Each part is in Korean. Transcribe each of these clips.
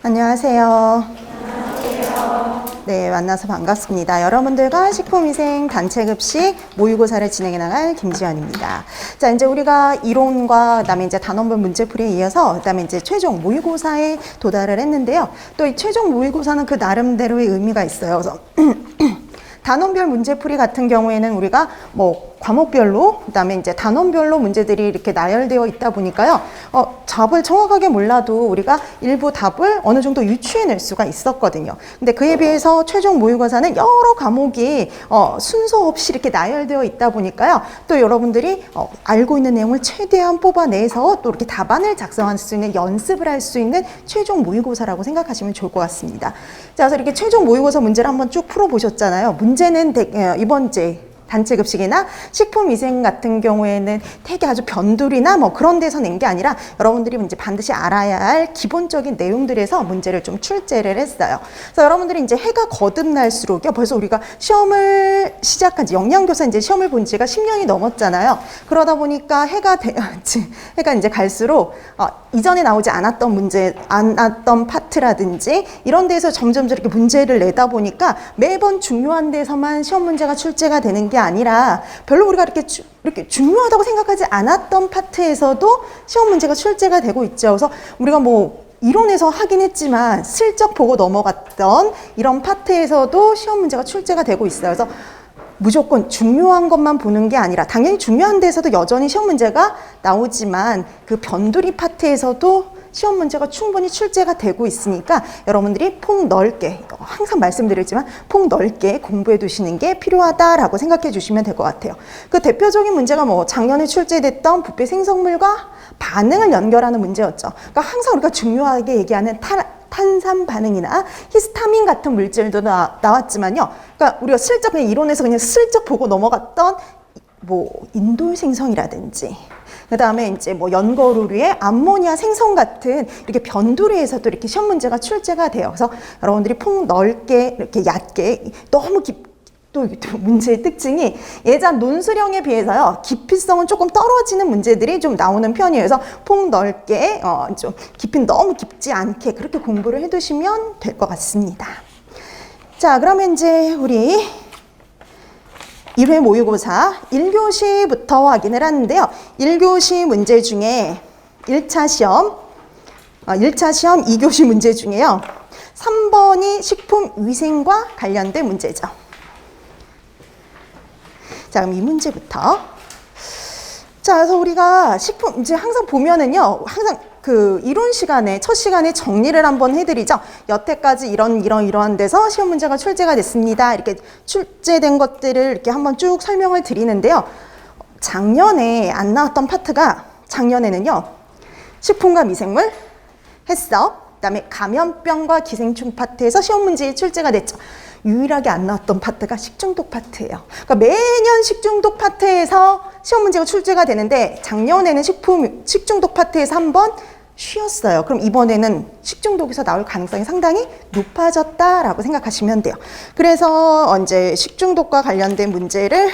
안녕하세요. 네, 만나서 반갑습니다. 여러분들과 식품위생 단체급식 모의고사를 진행해 나갈 김지연입니다. 자, 이제 우리가 이론과 그다음에 이제 단원별 문제풀이에 이어서 그다음에 이제 최종 모의고사에 도달을 했는데요. 또 이 최종 모의고사는 그 나름대로의 의미가 있어요. 그래서 단원별 문제풀이 같은 경우에는 우리가 뭐 과목별로 그다음에 이제 단원별로 문제들이 이렇게 나열되어 있다 보니까요. 답을 정확하게 몰라도 우리가 일부 답을 어느 정도 유추해낼 수가 있었거든요. 근데 그에 비해서 최종 모의고사는 여러 과목이 순서 없이 이렇게 나열되어 있다 보니까요. 또 여러분들이 알고 있는 내용을 최대한 뽑아내서 또 이렇게 답안을 작성할 수 있는 연습을 할 수 있는 최종 모의고사라고 생각하시면 좋을 것 같습니다. 자, 그래서 이렇게 최종 모의고사 문제를 한번 쭉 풀어보셨잖아요. 문제는 이번 제 단체급식이나 식품위생 같은 경우에는 되게 아주 변두리나 뭐 그런 데서 낸 게 아니라 여러분들이 이제 반드시 알아야 할 기본적인 내용들에서 문제를 좀 출제를 했어요. 그래서 여러분들이 이제 해가 거듭날수록요, 벌써 우리가 시험을 시작한 지, 영양교사 이제 시험을 본 지가 10년이 넘었잖아요. 그러다 보니까 해가 이제 갈수록 이전에 나오지 않았던 파트라든지 이런 데서 점점 이렇게 문제를 내다 보니까 매번 중요한 데서만 시험 문제가 출제가 되는 게 아니라 별로 우리가 이렇게 중요하다고 생각하지 않았던 파트에서도 시험 문제가 출제가 되고 있죠. 그래서 우리가 뭐 이론에서 하긴 했지만 슬쩍 보고 넘어갔던 이런 파트에서도 시험 문제가 출제가 되고 있어요. 그래서 무조건 중요한 것만 보는 게 아니라 당연히 중요한 데서도 여전히 시험 문제가 나오지만 그 변두리 파트에서도 시험 문제가 충분히 출제가 되고 있으니까 여러분들이 폭넓게, 항상 말씀드리지만 폭넓게 공부해 두시는 게 필요하다라고 생각해 주시면 될 것 같아요. 그 대표적인 문제가 뭐 작년에 출제됐던 부패 생성물과 반응을 연결하는 문제였죠. 그러니까 항상 우리가 중요하게 얘기하는 탄산 반응이나 히스타민 같은 물질도 나왔지만요. 그러니까 우리가 슬쩍 그냥 이론에서 그냥 슬쩍 보고 넘어갔던 뭐 인돌 생성이라든지 그 다음에 이제 뭐 연거루류의 암모니아 생성 같은 이렇게 변두리에서도 이렇게 시험 문제가 출제가 돼요. 그래서 여러분들이 폭넓게 이렇게 얕게 너무 또 문제의 특징이 예전 논술형에 비해서요, 깊이성은 조금 떨어지는 문제들이 좀 나오는 편이에요. 그래서 폭넓게 좀 깊이 너무 깊지 않게 그렇게 공부를 해두시면 될 것 같습니다. 자, 그러면 이제 우리 1회 모의고사 1교시부터 확인을 하는데요. 1교시 문제 중에 1차 시험 2교시 문제 중에요. 3번이 식품위생과 관련된 문제죠. 자, 그럼 이 문제부터. 자, 그래서 우리가 이제 항상 보면은요, 항상 그 이론 시간에, 첫 시간에 정리를 한번 해드리죠. 여태까지 이러한 데서 시험 문제가 출제가 됐습니다. 이렇게 출제된 것들을 이렇게 한번 쭉 설명을 드리는데요. 작년에 안 나왔던 파트가, 작년에는요, 식품과 미생물, 해썹, 그 다음에 감염병과 기생충 파트에서 시험 문제에 출제가 됐죠. 유일하게 안 나왔던 파트가 식중독 파트예요. 그러니까 매년 식중독 파트에서 시험 문제가 출제가 되는데 작년에는 식중독 파트에서 한번 쉬었어요. 그럼 이번에는 식중독에서 나올 가능성이 상당히 높아졌다라고 생각하시면 돼요. 그래서 이제 식중독과 관련된 문제를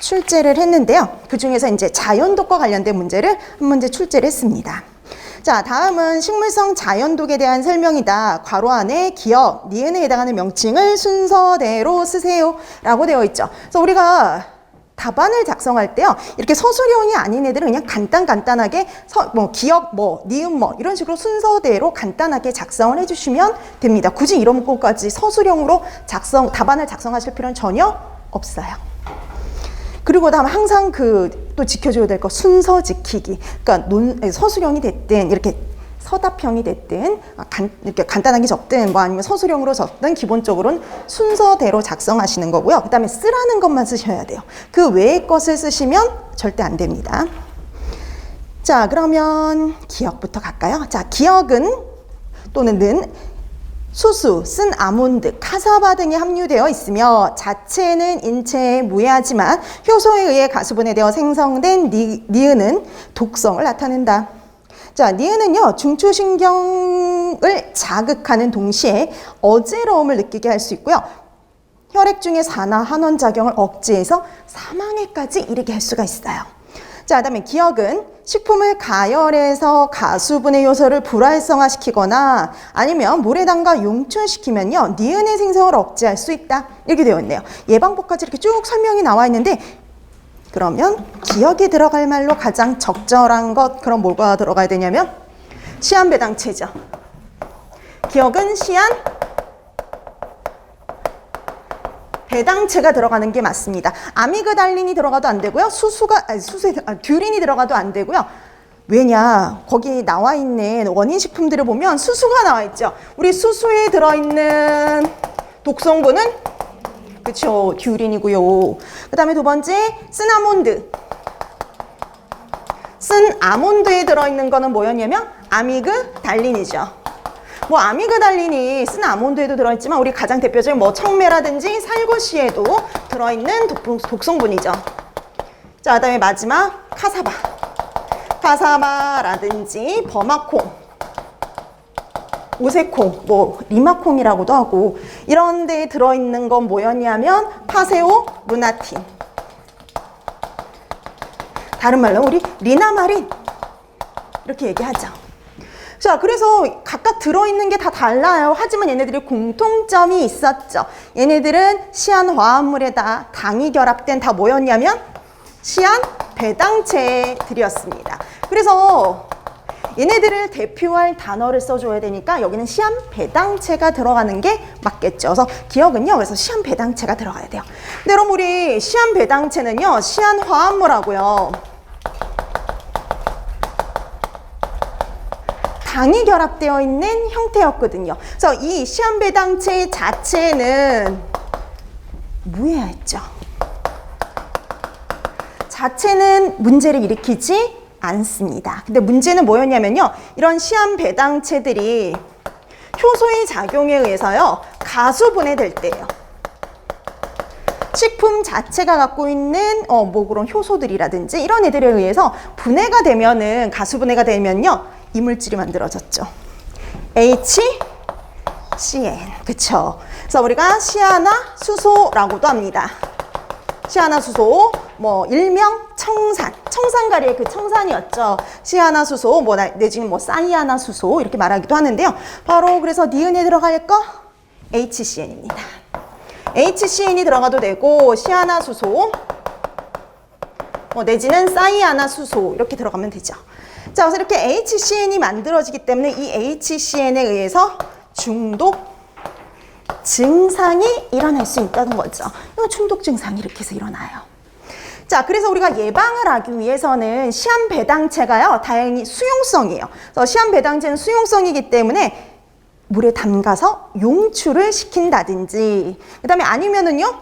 출제를 했는데요. 그 중에서 이제 자연독과 관련된 문제를 한 문제 출제를 했습니다. 자, 다음은 식물성 자연독에 대한 설명이다. 괄호 안에 기억, 니은에 해당하는 명칭을 순서대로 쓰세요 라고 되어 있죠. 그래서 우리가 답안을 작성할 때요, 이렇게 서술형이 아닌 애들은 그냥 간단하게 기억, 니은 이런 식으로 순서대로 간단하게 작성을 해주시면 됩니다. 굳이 이런 것까지 서술형으로 답안을 작성하실 필요는 전혀 없어요. 그리고 다음 항상 또 지켜줘야 될 거 순서 지키기. 그러니까 서술형이 됐든 이렇게 서답형이 됐든 이렇게 간단하게 적든 뭐 아니면 서술형으로 적든 기본적으로는 순서대로 작성하시는 거고요. 그다음에 쓰라는 것만 쓰셔야 돼요. 그 외의 것을 쓰시면 절대 안 됩니다. 자, 그러면 기억부터 갈까요? 자, 기억은 또는 는 수수, 쓴 아몬드, 카사바 등이 함유되어 있으며 자체는 인체에 무해하지만 효소에 의해 가수분해되어 생성된 니은은 독성을 나타낸다. 자, 니은은요, 중추신경을 자극하는 동시에 어지러움을 느끼게 할 수 있고요. 혈액 중의 산화, 환원작용을 억제해서 사망에까지 이르게 할 수가 있어요. 자, 그다음에 기억은 식품을 가열해서 가수분해 요소를 불활성화시키거나 아니면 물에 담가 용출시키면요, 니은의 생성을 억제할 수 있다. 이렇게 되어 있네요. 예방법까지 이렇게 쭉 설명이 나와 있는데, 그러면 기억에 들어갈 말로 가장 적절한 것, 그럼 뭐가 들어가야 되냐면 시한배당체죠. 기억은 시한 배당체가 들어가는 게 맞습니다. 아미그달린이 들어가도 안 되고요. 듀린이 들어가도 안 되고요. 왜냐? 거기 나와 있는 원인 식품들을 보면 수수가 나와 있죠. 우리 수수에 들어있는 독성분은 그쵸, 듀린이고요. 그 다음에 두 번째, 쓴아몬드. 쓴아몬드에 들어있는 거는 뭐였냐면 아미그달린이죠. 뭐 아미그달린이 쓴아몬드에도 들어있지만 우리 가장 대표적인 뭐 청매라든지 살구시에도 들어있는 독성분이죠. 자, 그다음에 마지막 카사바. 카사바라든지 버마콩, 오세콩, 뭐 리마콩이라고도 하고 이런 데에 들어있는 건 뭐였냐면 파세오 루나틴. 다른 말로 우리 리나마린 이렇게 얘기하죠. 자, 그래서 각각 들어있는 게 다 달라요. 하지만 얘네들이 공통점이 있었죠. 얘네들은 시한 화합물에다 당이 결합된 다 뭐였냐면 시한 배당체들이었습니다. 그래서 얘네들을 대표할 단어를 써줘야 되니까 여기는 시한 배당체가 들어가는 게 맞겠죠. 그래서 기억은요, 그래서 시한 배당체가 들어가야 돼요. 근데 여러분, 우리 시한 배당체는요, 시한 화합물하고요, 당이 결합되어 있는 형태였거든요. 그래서 이 시한배당체 자체는 무해했죠. 자체는 문제를 일으키지 않습니다. 근데 문제는 뭐였냐면요, 이런 시한배당체들이 효소의 작용에 의해서요, 가수분해될 때예요. 식품 자체가 갖고 있는 뭐 그런 효소들이라든지 이런 애들에 의해서 분해가 되면은, 가수분해가 되면요, 이물질이 만들어졌죠. HCN. 그쵸? 그래서 우리가 시아나수소라고도 합니다. 시아나수소, 뭐 일명 청산, 청산가리의 그 청산이었죠. 시아나수소, 뭐 내지는 뭐 사이아나수소 이렇게 말하기도 하는데요. 바로 그래서 니은에 들어갈 거 HCN입니다. HCN이 들어가도 되고 시아나수소, 뭐 내지는 사이아나수소 이렇게 들어가면 되죠. 자, 그래서 이렇게 HCN이 만들어지기 때문에 이 HCN에 의해서 중독 증상이 일어날 수 있다는 거죠. 이거 중독 증상이 이렇게 해서 일어나요. 자, 그래서 우리가 예방을 하기 위해서는 시한배당체가요, 다행히 수용성이에요. 그래서 시한배당체는 수용성이기 때문에 물에 담가서 용출을 시킨다든지, 그 다음에 아니면은요,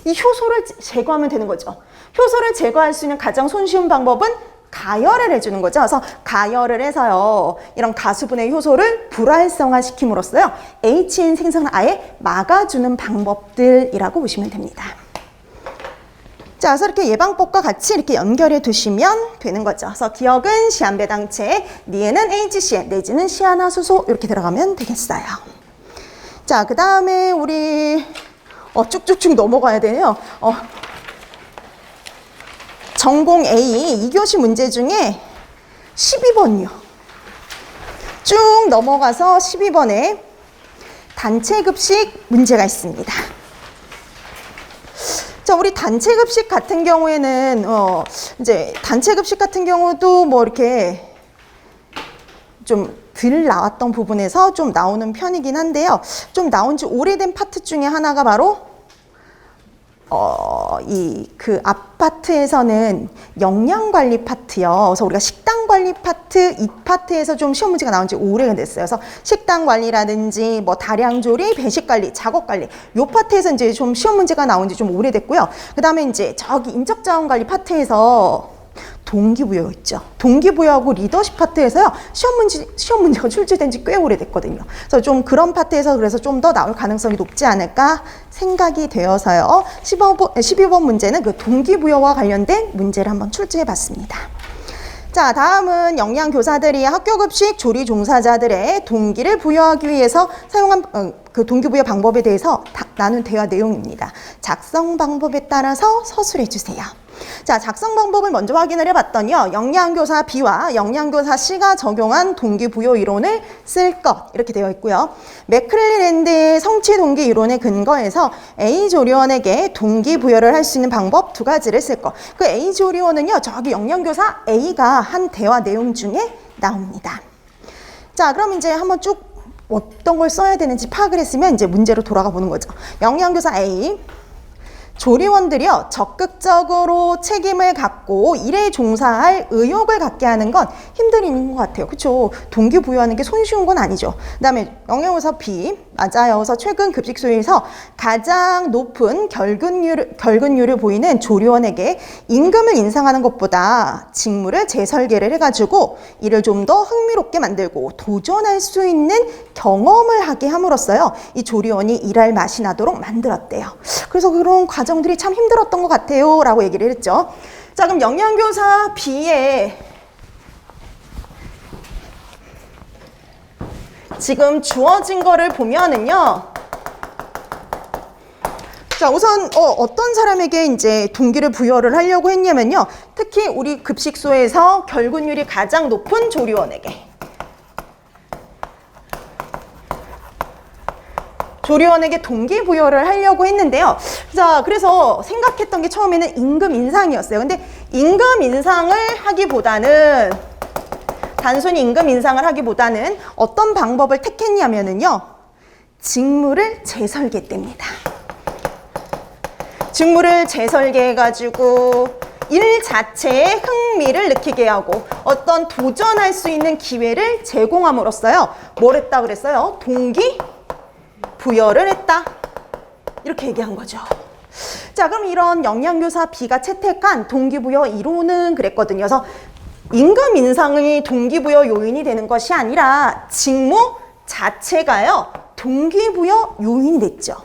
이 효소를 제거하면 되는 거죠. 효소를 제거할 수 있는 가장 손쉬운 방법은 가열을 해주는 거죠. 그래서 가열을 해서요, 이런 가수분해 효소를 불활성화시킴으로써요, HN 생성을 아예 막아주는 방법들이라고 보시면 됩니다. 자, 그래서 이렇게 예방법과 같이 이렇게 연결해 두시면 되는 거죠. 그래서 기억은 시한배당체, 니에는 HCN, 내지는 시아나수소 이렇게 들어가면 되겠어요. 자, 그 다음에 우리 쭉쭉쭉 넘어가야 돼요. 전공 A 2교시 문제 중에 12번이요. 쭉 넘어가서 12번에 단체급식 문제가 있습니다. 자, 우리 단체급식 같은 경우에는 이제 단체급식 같은 경우도 뭐 이렇게 좀 덜 나왔던 부분에서 좀 나오는 편이긴 한데요. 좀 나온 지 오래된 파트 중에 하나가 바로 그 아파트에서는 영양관리 파트요. 그래서 우리가 식단관리 파트, 이 파트에서 좀 시험 문제가 나온 지 오래가 됐어요. 그래서 식단관리라든지 뭐 다량조리, 배식관리, 작업관리, 요 파트에서 이제 좀 시험 문제가 나온 지 좀 오래됐고요. 그 다음에 이제 저기 인적자원관리 파트에서 동기부여 있죠. 동기부여하고 리더십 파트에서요, 시험 문제가 출제된 지 꽤 오래됐거든요. 그래서 좀 그런 파트에서 그래서 좀 더 나올 가능성이 높지 않을까 생각이 되어서요. 12번 문제는 그 동기부여와 관련된 문제를 한번 출제해 봤습니다. 자, 다음은 영양교사들이 학교급식 조리 종사자들의 동기를 부여하기 위해서 사용한 그 동기부여 방법에 대해서 나눈 대화 내용입니다. 작성 방법에 따라서 서술해 주세요. 자, 작성 방법을 먼저 확인을 해봤더니요. 영양교사 B와 영양교사 C가 적용한 동기부여 이론을 쓸 것 이렇게 되어 있고요. 맥클리랜드의 성취 동기 이론에 근거해서 A 조리원에게 동기부여를 할 수 있는 방법 두 가지를 쓸 것. 그 A 조리원은요. 저기 영양교사 A가 한 대화 내용 중에 나옵니다. 자, 그럼 이제 한번 쭉 어떤 걸 써야 되는지 파악을 했으면 이제 문제로 돌아가 보는 거죠. 영양교사 A. 조리원들이요, 적극적으로 책임을 갖고 일에 종사할 의욕을 갖게 하는 건 힘든 일인 것 같아요. 그렇죠? 동기부여하는 게 손쉬운 건 아니죠. 그 다음에 영양교사 B, 맞아요. 그래서 최근 급식소에서 가장 높은 결근율을 보이는 조리원에게 임금을 인상하는 것보다 직무를 재설계를 해가지고 일을 좀 더 흥미롭게 만들고 도전할 수 있는 경험을 하게 함으로써요, 이 조리원이 일할 맛이 나도록 만들었대요. 그래서 그런 과정들이 참 힘들었던 것 같아요 라고 얘기를 했죠. 자, 그럼 영양교사 B의 지금 주어진 거를 보면은요, 자, 우선 어떤 사람에게 이제 동기를 부여를 하려고 했냐면요, 특히 우리 급식소에서 결근율이 가장 높은 조리원에게, 조리원에게 동기부여를 하려고 했는데요. 자, 그래서 생각했던 게 처음에는 임금 인상이었어요. 근데 임금 인상을 하기보다는, 단순히 임금 인상을 하기보다는 어떤 방법을 택했냐면은요, 직무를 재설계됩니다. 직무를 재설계해가지고 일 자체에 흥미를 느끼게 하고 어떤 도전할 수 있는 기회를 제공함으로써요, 뭘 했다 그랬어요? 동기부여를 했다. 이렇게 얘기한 거죠. 자, 그럼 이런 영양교사 B가 채택한 동기부여 이론은 그랬거든요. 그래서 임금 인상이 동기부여 요인이 되는 것이 아니라 직무 자체가요, 동기부여 요인이 됐죠.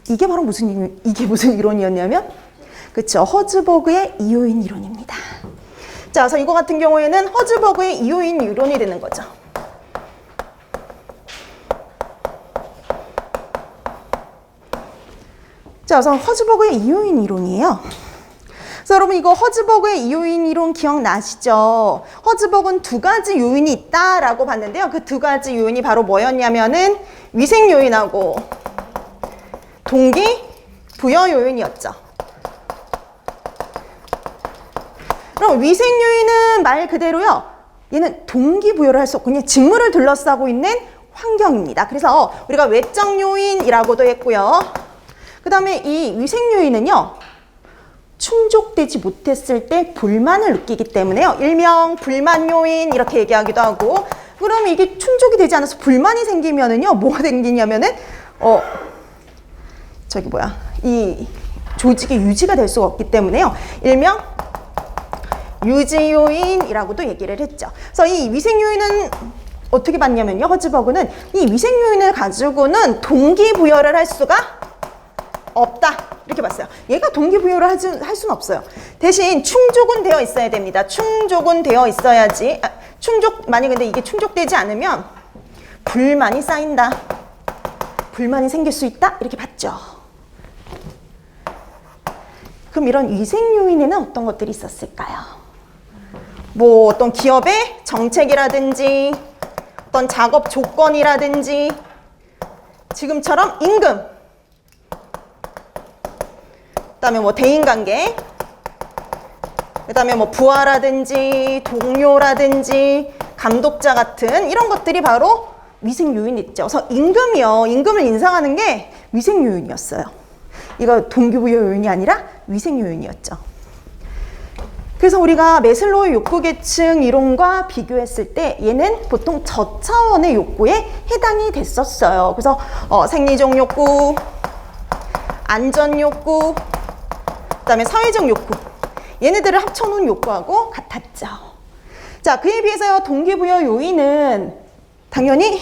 이게 바로 이게 무슨 이론이었냐면, 그쵸, 허즈버그의 이요인 이론입니다. 자, 그래서 이거 같은 경우에는 허즈버그의 이요인 이론이 되는 거죠. 자, 그래서 허즈버그의 이요인 이론이에요. 그래서 여러분, 이거 허즈버그의 이요인 이론 기억나시죠? 허즈버그는 두 가지 요인이 있다라고 봤는데요. 그 두 가지 요인이 바로 뭐였냐면은 위생 요인하고 동기부여 요인이었죠. 그럼 위생 요인은 말 그대로요, 얘는 동기부여를 할 수 없고 그냥 직무를 둘러싸고 있는 환경입니다. 그래서 우리가 외적 요인이라고도 했고요. 그 다음에 이 위생 요인은요, 충족되지 못했을 때 불만을 느끼기 때문에요, 일명 불만 요인 이렇게 얘기하기도 하고. 그럼 이게 충족이 되지 않아서 불만이 생기면은요, 뭐가 생기냐면은 이 조직의 유지가 될 수가 없기 때문에요, 일명 유지 요인이라고도 얘기를 했죠. 그래서 이 위생 요인은 어떻게 봤냐면요, 허즈버그는 이 위생 요인을 가지고는 동기부여를 할 수가 없다 이렇게 봤어요. 얘가 동기부여를 할 수는 없어요. 대신 충족은 되어 있어야 됩니다. 충족은 되어 있어야지. 만약 근데 이게 충족되지 않으면 불만이 쌓인다, 불만이 생길 수 있다 이렇게 봤죠. 그럼 이런 위생 요인에는 어떤 것들이 있었을까요? 뭐 어떤 기업의 정책이라든지 어떤 작업 조건이라든지 지금처럼 임금, 그다음에 뭐 대인관계, 그다음에 뭐 부하라든지 동료라든지 감독자 같은 이런 것들이 바로 위생 요인이 있죠. 그래서 임금을 인상하는 게 위생 요인이었어요. 이거 동기부여 요인이 아니라 위생 요인이었죠. 그래서 우리가 매슬로우의 욕구 계층 이론과 비교했을 때 얘는 보통 저차원의 욕구에 해당이 됐었어요. 그래서 생리적 욕구, 안전 욕구, 그다음에 사회적 욕구, 얘네들을 합쳐놓은 욕구하고 같았죠. 자, 그에 비해서요, 동기부여 요인은 당연히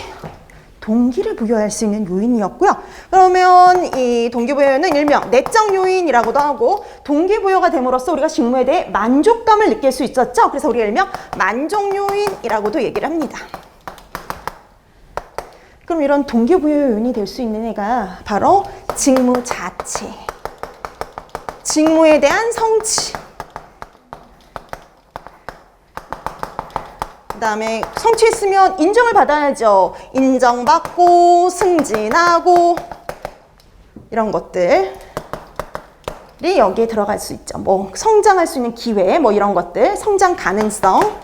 동기를 부여할 수 있는 요인이었고요. 그러면 이 동기부여는 일명 내적 요인이라고도 하고, 동기부여가 됨으로써 우리가 직무에 대해 만족감을 느낄 수 있었죠. 그래서 우리가 일명 만족 요인이라고도 얘기를 합니다. 그럼 이런 동기부여 요인이 될 수 있는 애가 바로 직무 자체, 직무에 대한 성취, 그다음에 성취했으면 인정을 받아야죠. 인정받고 승진하고 이런 것들이 여기에 들어갈 수 있죠. 뭐 성장할 수 있는 기회, 뭐 이런 것들, 성장 가능성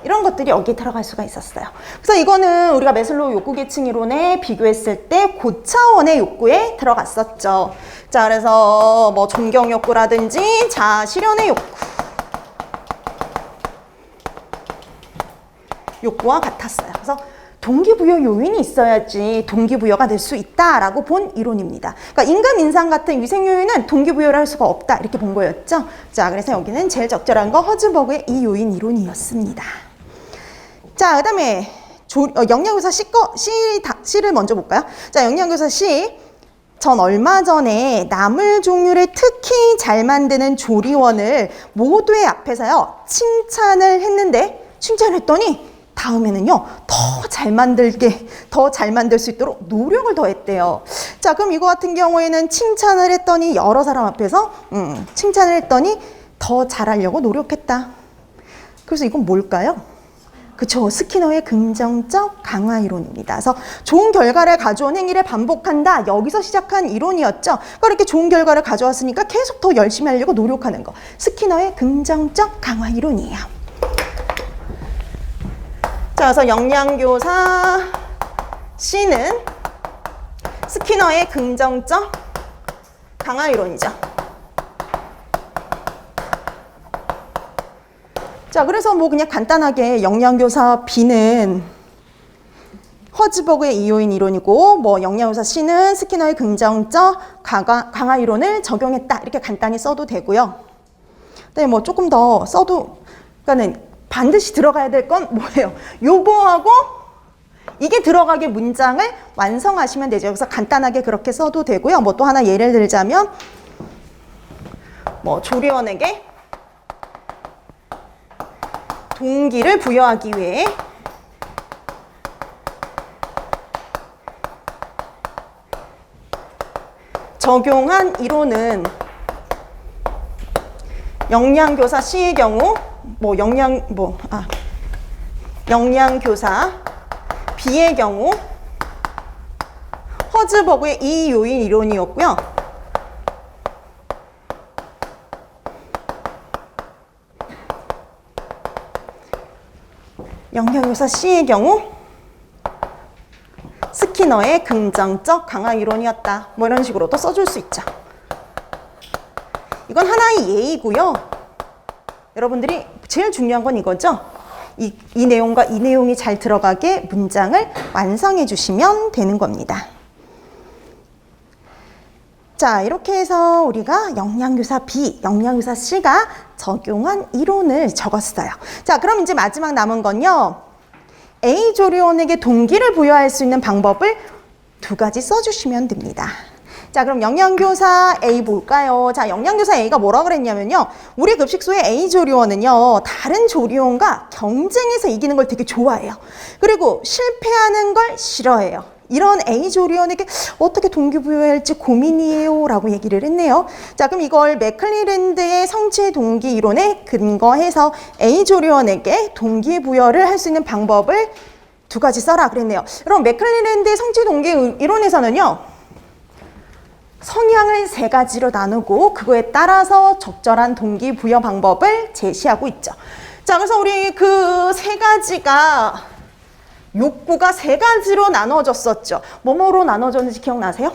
이런 것들이 여기에 들어갈 수가 있었어요. 그래서 이거는 우리가 매슬로우 욕구 계층 이론에 비교했을 때 고차원의 욕구에 들어갔었죠. 자, 그래서 뭐 존경 욕구라든지 자아 실현의 욕구와 같았어요. 그래서 동기부여 요인이 있어야지 동기부여가 될 수 있다라고 본 이론입니다. 그러니까 임금 인상 같은 위생 요인은 동기부여를 할 수가 없다 이렇게 본 거였죠. 자, 그래서 여기는 제일 적절한 거 허즈버그의 이 요인 이론이었습니다. 자, 그 다음에 영양교사 C를 먼저 볼까요? 자, 영양교사 C. 전 얼마 전에 나물 종류를 특히 잘 만드는 조리원을 모두의 앞에서요 칭찬을 했는데, 칭찬했더니 다음에는요 더 잘 만들 수 있도록 노력을 더 했대요. 자, 그럼 이거 같은 경우에는 칭찬을 했더니 여러 사람 앞에서 칭찬을 했더니 더 잘하려고 노력했다. 그래서 이건 뭘까요? 그쵸, 스키너의 긍정적 강화 이론입니다. 그래서 좋은 결과를 가져온 행위를 반복한다. 여기서 시작한 이론이었죠. 그러니까 이렇게 좋은 결과를 가져왔으니까 계속 더 열심히 하려고 노력하는 거. 스키너의 긍정적 강화 이론이에요. 자, 그래서 영양교사 C는 스키너의 긍정적 강화 이론이죠. 자, 그래서 뭐 그냥 간단하게 영양교사 B는 허즈버그의 이요인 이론이고, 뭐 영양교사 C는 스키너의 긍정적 강화 이론을 적용했다. 이렇게 간단히 써도 되고요. 근데 뭐 조금 더 써도, 그러니까는 반드시 들어가야 될 건 뭐예요? 요거하고 이게 들어가게 문장을 완성하시면 되죠. 그래서 간단하게 그렇게 써도 되고요. 뭐 또 하나 예를 들자면, 뭐 조리원에게 동기를 부여하기 위해 적용한 이론은 영양교사 C의 경우 영양교사 B의 경우 허즈버그의 이 요인 이론이었고요. 영양교사 C의 경우 스키너의 긍정적 강화 이론이었다. 뭐 이런 식으로 또 써줄 수 있죠. 이건 하나의 예이고요. 여러분들이 제일 중요한 건 이거죠. 이 내용과 이 내용이 잘 들어가게 문장을 완성해 주시면 되는 겁니다. 자, 이렇게 해서 우리가 영양교사 B, 영양교사 C가 적용한 이론을 적었어요. 자, 그럼 이제 마지막 남은 건요. A 조리원에게 동기를 부여할 수 있는 방법을 두 가지 써주시면 됩니다. 자, 그럼 영양교사 A 볼까요? 자, 영양교사 A가 뭐라 그랬냐면요. 우리 급식소의 A 조리원은요. 다른 조리원과 경쟁해서 이기는 걸 되게 좋아해요. 그리고 실패하는 걸 싫어해요. 이런 A 조리원에게 어떻게 동기부여해야 할지 고민이에요 라고 얘기를 했네요. 자, 그럼 이걸 맥클리랜드의 성취 동기 이론에 근거해서 A 조리원에게 동기부여를 할 수 있는 방법을 두 가지 써라 그랬네요. 그럼 맥클리랜드의 성취 동기 이론에서는요. 성향을 세 가지로 나누고 그거에 따라서 적절한 동기부여 방법을 제시하고 있죠. 자, 그래서 우리 그 세 가지가 욕구가 세 가지로 나눠졌었죠. 뭐뭐로 나눠졌는지 기억나세요?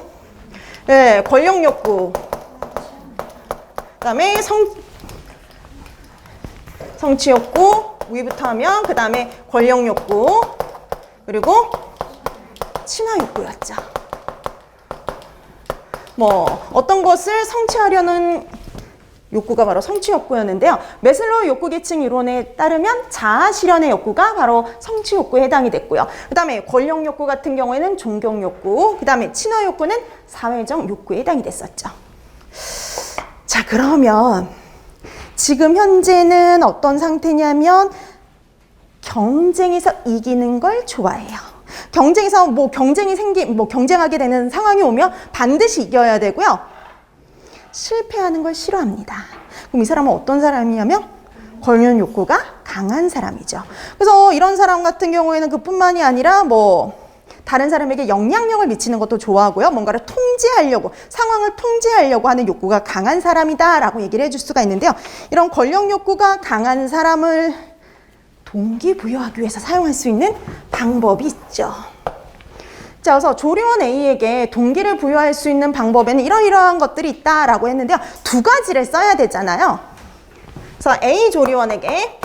네, 권력 욕구. 그다음에 성취 욕구. 위부터 하면 그다음에 권력 욕구. 그리고 친화 욕구였죠. 뭐 어떤 것을 성취하려는 욕구가 바로 성취 욕구였는데요. 매슬로우 욕구 계층 이론에 따르면 자아 실현의 욕구가 바로 성취 욕구에 해당이 됐고요. 그 다음에 권력 욕구 같은 경우에는 존경 욕구, 그 다음에 친화 욕구는 사회적 욕구에 해당이 됐었죠. 자, 그러면 지금 현재는 어떤 상태냐면 경쟁에서 이기는 걸 좋아해요. 경쟁에서 경쟁하게 되는 상황이 오면 반드시 이겨야 되고요. 실패하는 걸 싫어합니다. 그럼 이 사람은 어떤 사람이냐면 권력 욕구가 강한 사람이죠. 그래서 이런 사람 같은 경우에는 그뿐만이 아니라 뭐 다른 사람에게 영향력을 미치는 것도 좋아하고요. 뭔가를 통제하려고, 상황을 통제하려고 하는 욕구가 강한 사람이다라고 얘기를 해줄 수가 있는데요. 이런 권력 욕구가 강한 사람을 동기부여하기 위해서 사용할 수 있는 방법이 있죠. 자, 그래서 조리원 A에게 동기를 부여할 수 있는 방법에는 이러이러한 것들이 있다라고 했는데요. 두 가지를 써야 되잖아요. 그래서 A 조리원에게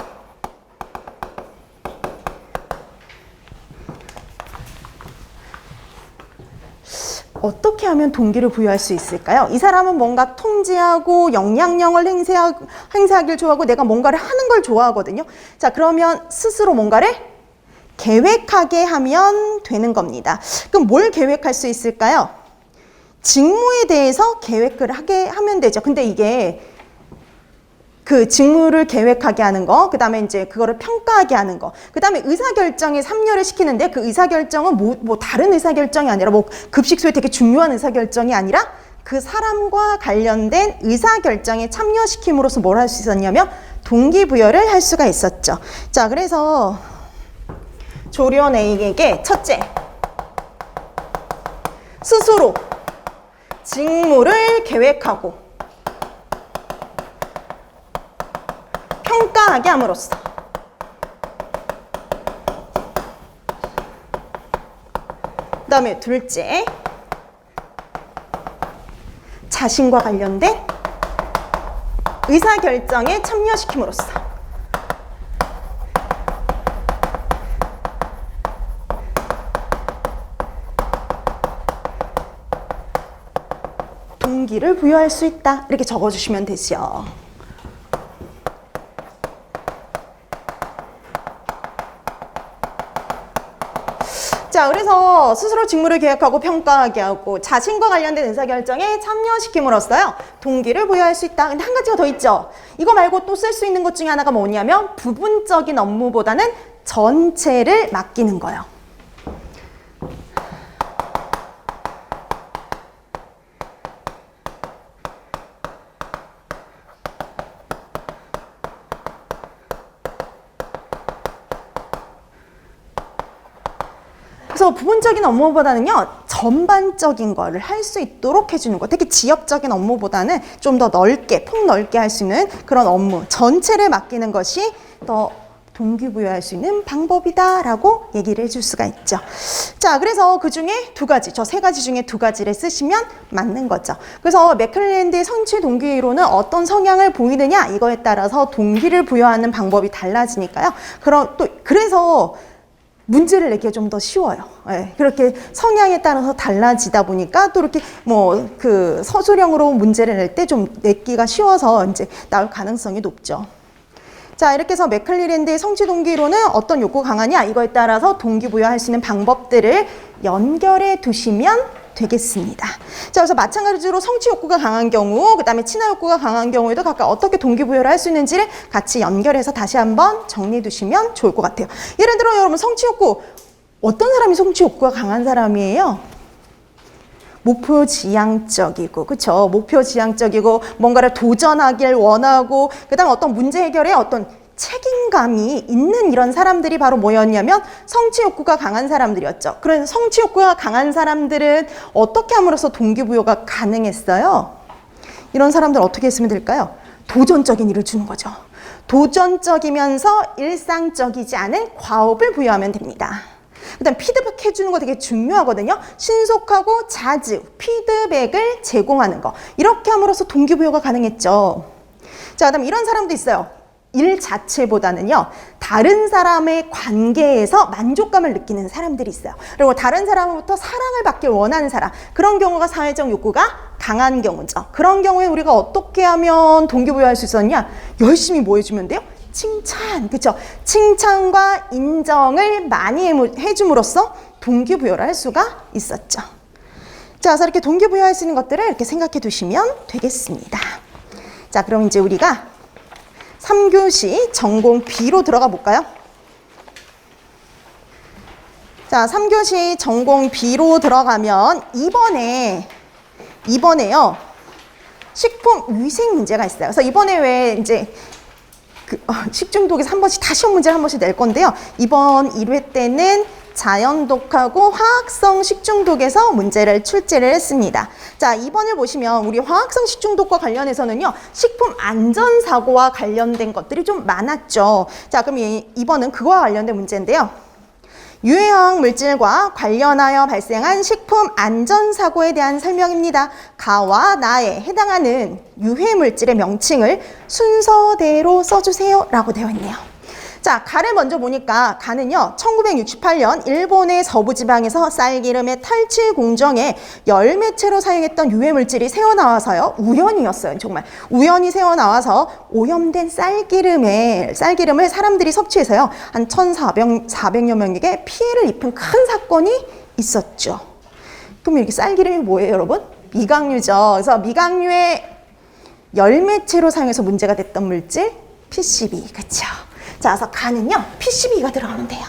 어떻게 하면 동기를 부여할 수 있을까요? 이 사람은 뭔가 통제하고 영향력을 행사하길 좋아하고 내가 뭔가를 하는 걸 좋아하거든요. 자, 그러면 스스로 뭔가를 계획하게 하면 되는 겁니다. 그럼 뭘 계획할 수 있을까요? 직무에 대해서 계획을 하게 하면 되죠. 근데 이게 그 직무를 계획하게 하는 거, 그 다음에 이제 그거를 평가하게 하는 거, 그 다음에 의사결정에 참여를 시키는데 그 의사결정은 뭐 다른 의사결정이 아니라 뭐 급식소에 되게 중요한 의사결정이 아니라 그 사람과 관련된 의사결정에 참여시킴으로써 뭘 할 수 있었냐면 동기부여를 할 수가 있었죠. 자, 그래서 조리원 A에게 첫째, 스스로 직무를 계획하고 평가하게 함으로써 그 다음에 둘째, 자신과 관련된 의사결정에 참여시킴으로써 동기를 부여할 수 있다. 이렇게 적어주시면 되죠. 자, 그래서 스스로 직무를 계획하고 평가하게 하고 자신과 관련된 의사결정에 참여시킴으로써요 동기를 부여할 수 있다. 근데 한 가지가 더 있죠. 이거 말고 또 쓸 수 있는 것 중에 하나가 뭐냐면 부분적인 업무보다는 전체를 맡기는 거예요. 그래서 부분적인 업무보다는요, 전반적인 거를 할 수 있도록 해주는 거. 특히 지역적인 업무보다는 좀 더 넓게, 폭넓게 할 수 있는 그런 업무, 전체를 맡기는 것이 더 동기부여할 수 있는 방법이다라고 얘기를 해줄 수가 있죠. 자, 그래서 그 중에 두 가지, 저 세 가지 중에 두 가지를 쓰시면 맞는 거죠. 그래서 맥클랜드의 성취 동기 이론은 어떤 성향을 보이느냐, 이거에 따라서 동기를 부여하는 방법이 달라지니까요. 그래서 문제를 내기가 좀 더 쉬워요. 네, 그렇게 성향에 따라서 달라지다 보니까 또 이렇게 뭐 그 서술형으로 문제를 낼 때 좀 내기가 쉬워서 이제 나올 가능성이 높죠. 자, 이렇게 해서 맥클랜드의 성취 동기 이론은 어떤 욕구가 강하냐, 이거에 따라서 동기부여할 수 있는 방법들을 연결해 두시면 되겠습니다. 자, 그래서 마찬가지로 성취 욕구가 강한 경우, 그 다음에 친화 욕구가 강한 경우에도 각각 어떻게 동기부여를 할 수 있는지를 같이 연결해서 다시 한번 정리해 두시면 좋을 것 같아요. 예를 들어 여러분, 성취 욕구, 어떤 사람이 성취 욕구가 강한 사람이에요? 목표지향적이고, 그쵸? 목표지향적이고, 뭔가를 도전하길 원하고, 그 다음 어떤 문제 해결에 어떤 책임감이 있는 이런 사람들이 바로 뭐였냐면 성취 욕구가 강한 사람들이었죠. 그래서 성취 욕구가 강한 사람들은 어떻게 함으로써 동기부여가 가능했어요? 이런 사람들 어떻게 했으면 될까요? 도전적인 일을 주는 거죠. 도전적이면서 일상적이지 않은 과업을 부여하면 됩니다. 그다음 피드백 해주는 거 되게 중요하거든요. 신속하고 자주 피드백을 제공하는 거. 이렇게 함으로써 동기부여가 가능했죠. 자, 그다음 이런 사람도 있어요. 일 자체보다는요, 다른 사람의 관계에서 만족감을 느끼는 사람들이 있어요. 그리고 다른 사람으로부터 사랑을 받길 원하는 사람, 그런 경우가 사회적 욕구가 강한 경우죠. 그런 경우에 우리가 어떻게 하면 동기부여할 수 있었냐? 열심히 뭐 해주면 돼요? 칭찬, 그쵸? 칭찬과 인정을 많이 해줌으로써 동기부여를 할 수가 있었죠. 자, 그래서 이렇게 동기부여할 수 있는 것들을 이렇게 생각해 두시면 되겠습니다. 자, 그럼 이제 우리가 3교시 전공 B로 들어가 볼까요? 자, 3교시 전공 B로 들어가면 이번에요, 식품 위생 문제가 있어요. 그래서 이번에 왜 이제 식중독에서 한 번씩 다 시험 문제를 한 번씩 낼 건데요. 이번 1회 때는 자연독하고 화학성 식중독에서 문제를 출제를 했습니다. 자, 2번을 보시면 우리 화학성 식중독과 관련해서는요, 식품 안전사고와 관련된 것들이 좀 많았죠. 자, 그럼 2번은 그거와 관련된 문제인데요. 유해화학 물질과 관련하여 발생한 식품 안전사고에 대한 설명입니다. 가와 나에 해당하는 유해 물질의 명칭을 순서대로 써주세요 라고 되어 있네요. 자, 가를 먼저 보니까 가는요, 1968년 일본의 서부지방에서 쌀기름의 탈취 공정에 열매체로 사용했던 유해물질이 새어나와서요, 우연이었어요. 정말 우연히 새어나와서 오염된 쌀기름을 사람들이 섭취해서요, 한 1,400여 명에게 피해를 입힌 큰 사건이 있었죠. 그럼 이렇게 쌀기름이 뭐예요, 여러분? 미각류죠. 그래서 미각류의 열매체로 사용해서 문제가 됐던 물질 PCB, 그렇죠? 자, 그래서 가는요, PCB가 들어가면 돼요.